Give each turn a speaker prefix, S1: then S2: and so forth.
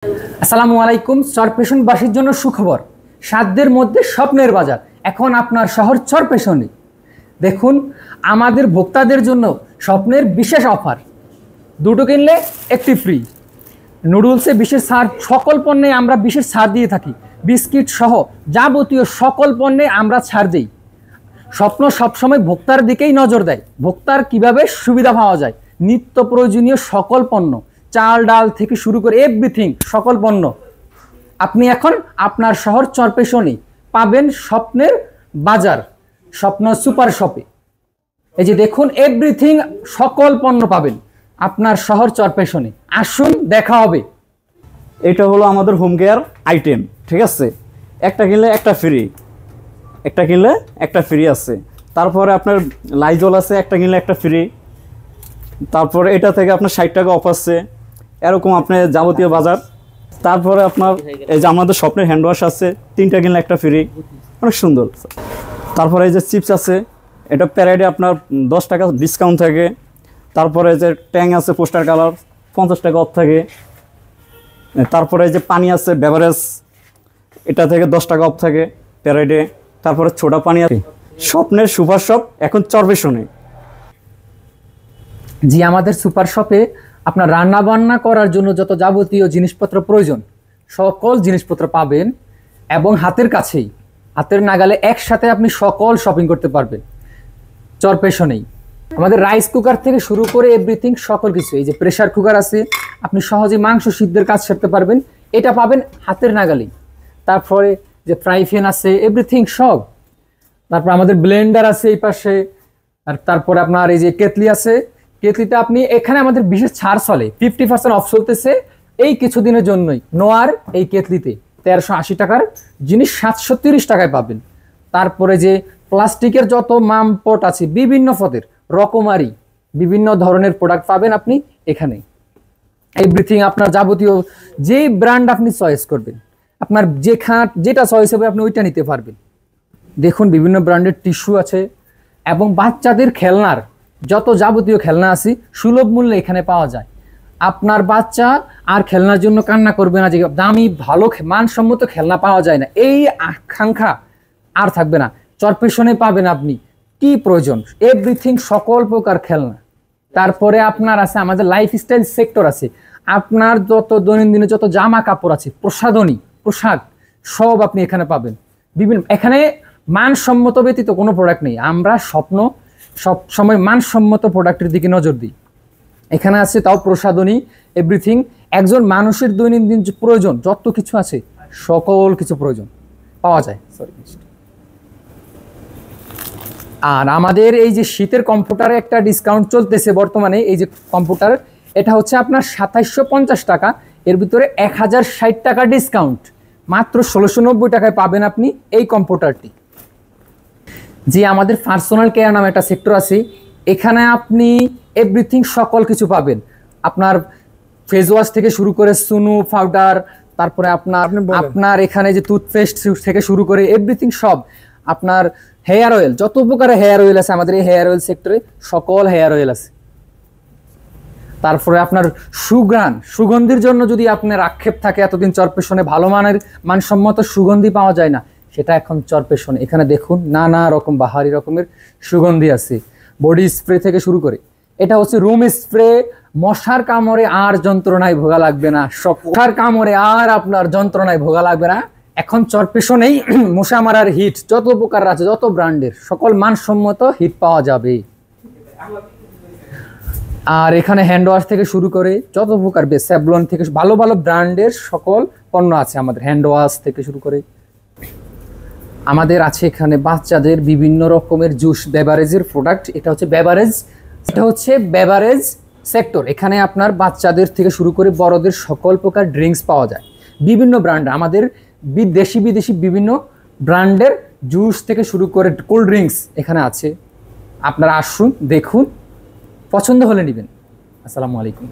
S1: আসসালামু আলাইকুম। চরপেশনবাসীর জন্য সুখবর, সাধ্যের মধ্যে স্বপ্নের বাজার এখন আপনার শহর চরপেশনে। দেখুন, আমাদের ভোক্তাদের জন্য স্বপ্নের বিশেষ অফার, দুটো কিনলে একটি ফ্রি। নুডলসে বিশেষ ছাড়, সকল পণ্যে আমরা বিশেষ ছাড় দিয়ে থাকি। বিস্কিট সহ যাবতীয় সকল পণ্যে আমরা ছাড় দিই। স্বপ্ন সবসময় ভোক্তার দিকেই নজর দেয়, ভোক্তার কিভাবে সুবিধা পাওয়া যায়। নিত্য প্রয়োজনীয় সকল পণ্য, চাল ডাল থেকে শুরু করে এভরিথিং, সকল পণ্য আপনি এখন আপনার শহর চরপেশনে পাবেন স্বপ্নের বাজার, স্বপ্ন সুপার শপে। এই যে দেখুন, এভরিথিং সকল পণ্য পাবেন আপনার শহর চরপেশনে। আসুন, দেখা হবে।
S2: এটা হলো আমাদের হোম কেয়ার আইটেম, ঠিক আছে। একটা কিনলে একটা ফ্রি, একটা কিনলে একটা ফ্রি আছে। তারপরে আপনার লাইজল আছে, একটা কিনলে একটা ফ্রি। তারপরে এটা থেকে আপনার 60 টাকা অফ আছে, এরকম আপনার যাবতীয় বাজার। তারপরে আপনার এই যে আমাদের স্বপ্নের হ্যান্ড ওয়াশ আছে, 3টা কিনলে একটা ফ্রি, অনেক সুন্দর। তারপরে এই যে চিপস আছে, এটা প্যারেডে আপনার 10 টাকা ডিসকাউন্ট থাকে। তারপরে যে ট্যাং আছে পোস্টার কালার, 50 টাকা অফ থাকে। তারপরে যে পানি আছে বেভারেজ, এটা থেকে 10 টাকা অফ থাকে প্যারেডে। তারপরে ছোটা পানি আছে। স্বপ্নের সুপার শপ এখন চরপেশনে।
S1: জি, আমাদের সুপার শপে আপনার রান্না বান্না করার জন্য যত যাবতীয় জিনিসপত্র প্রয়োজন, সকল জিনিসপত্র পাবেন এবং হাতের কাছেই, হাতের নাগালে একসাথে আপনি সকল শপিং করতে পারবেন চরপেশনেই। আমাদের রাইস কুকার থেকে শুরু করে এভরিথিং সকল কিছু। এই যে প্রেসার কুকার আছে, আপনি সহজে মাংস সিদ্ধের কাজ করতে পারবেন, এটা পাবেন হাতের নাগালেই। তারপরে যে ফ্রাই প্যান আছে, এভরিথিং সব। তারপর আমাদের ব্লেন্ডার আছে এই পাশে। আর তারপরে আপনার এই যে কেতলি আছে, কেতলিতে আপনি এখানে আমাদের বিশেষ ছাড় চলে, 50% অফ চলতেছে এই কিছুদিনের জন্যই। নোয়ার এই কেতলিতে 1380 টাকার জিনিস 730 টাকায় পাবেন। তারপরে যে প্লাস্টিকের যত মামপট আছে, বিভিন্ন পদের রকমারি বিভিন্ন ধরনের প্রোডাক্ট পাবেন আপনি এখানে। এভরিথিং আপনার যাবতীয় যে ব্র্যান্ড আপনি চয়েস করবেন, আপনার যেটা চয়েস হবে আপনি ওইটা নিতে পারবেন। দেখুন, বিভিন্ন ব্র্যান্ডের টিস্যু আছে এবং বাচ্চাদের খেলনার যত যাবতীয় খেলনা আছে সুলভ মূল্যে এখানে পাওয়া যায়। আপনার বাচ্চা আর খেলনার জন্য কান্না করবে না যে দামি ভালো মানসম্মত খেলনা পাওয়া যায় না, এই আকাঙ্ক্ষা আর থাকবে না। চরপেশনে পাবেন আপনি কি প্রয়োজন, এভরিথিং সকল প্রকার খেলনা। তারপরে আপনার আছে আমাদের লাইফস্টাইল সেক্টর আছে, আপনার যত দৈনন্দিন যত জামা কাপড় আছে, প্রসাধনী পোশাক সব আপনি এখানে পাবেন। বিভিন্ন এখানে মানসম্মত ব্যতীত কোনো প্রোডাক্ট নেই। আমরা সব সময় মানসম্মত প্রোডাক্টের দিকে নজর দিই। এখানে আছে তাও প্রসাধনী, এভরিথিং একজন মানুষের দৈনন্দিন প্রয়োজন যত কিছু আছে সকল কিছু প্রয়োজন পাওয়া যায়। আর আমাদের এই যে শীতের কম্পিউটারে একটা ডিসকাউন্ট চলতেছে বর্তমানে। এই যে কম্পিউটার, এটা হচ্ছে আপনার 2750 টাকা, এর ভিতরে 1060 টাকা ডিসকাউন্ট, মাত্র 1690 টাকায় পাবেন আপনি এই কম্পিউটারটি। যে আমাদের পার্সোনাল কেয়ার নামে একটা সেক্টর আছে, এখানে আপনি এভরিথিং সকল কিছু পাবেন। আপনার ফেস ওয়াশ থেকে শুরু করে সুনু পাউডার, তারপরে আপনার এখানে যে টুথপেস্ট থেকে শুরু করে এভরিথিং সব, আপনার হেয়ার অয়েল, যত প্রকারের হেয়ার অয়েল আছে আমাদের এই হেয়ার অয়েল সেক্টরে সকল হেয়ার অয়েল আছে। তারপরে আপনার সুগন্ধির জন্য যদি আপনার আক্ষেপ থাকে এতদিন চরপেশনে ভালো মানের মানসম্মত সুগন্ধি পাওয়া যায় না, সেটা এখন চরপেশনে। এখানে দেখুন নানা রকম বাহারি রকমের সুগন্ধি আছে, বডি স্প্রে থেকে শুরু করে। এটা হচ্ছে রুম স্প্রে, মশার কামড়ে আর যন্ত্রণায় ভোগা লাগবে না, মশার কামড়ে আর আপনার যন্ত্রণায় ভোগা লাগবে না। এখন চরপেশনেই মশা মারার হিট যত প্রকার আছে, যত ব্র্যান্ডের সকল মানসম্মত হিট পাওয়া যাবে। আর এখানে হ্যান্ড ওয়াশ থেকে শুরু করে যত প্রকার স্যাভলন থেকে ভালো ভালো ব্র্যান্ডের সকল পণ্য আছে আমাদের। হ্যান্ড ওয়াশ থেকে শুরু করে আমাদের আছে এখানে বাচ্চাদের বিভিন্ন রকমের জুস, বেভারেজের প্রোডাক্ট। এটা হচ্ছে বেভারেজ সেক্টর। এখানে আপনার বাচ্চাদের থেকে শুরু করে বড়দের সকল প্রকার ড্রিঙ্কস পাওয়া যায়। বিভিন্ন ব্র্যান্ড আমাদের দেশি বিদেশি বিভিন্ন ব্র্যান্ডের জুস থেকে শুরু করে কোল্ড ড্রিঙ্কস এখানে আছে। আপনারা আসুন, দেখুন, পছন্দ হলে নেবেন। আসসালামু আলাইকুম।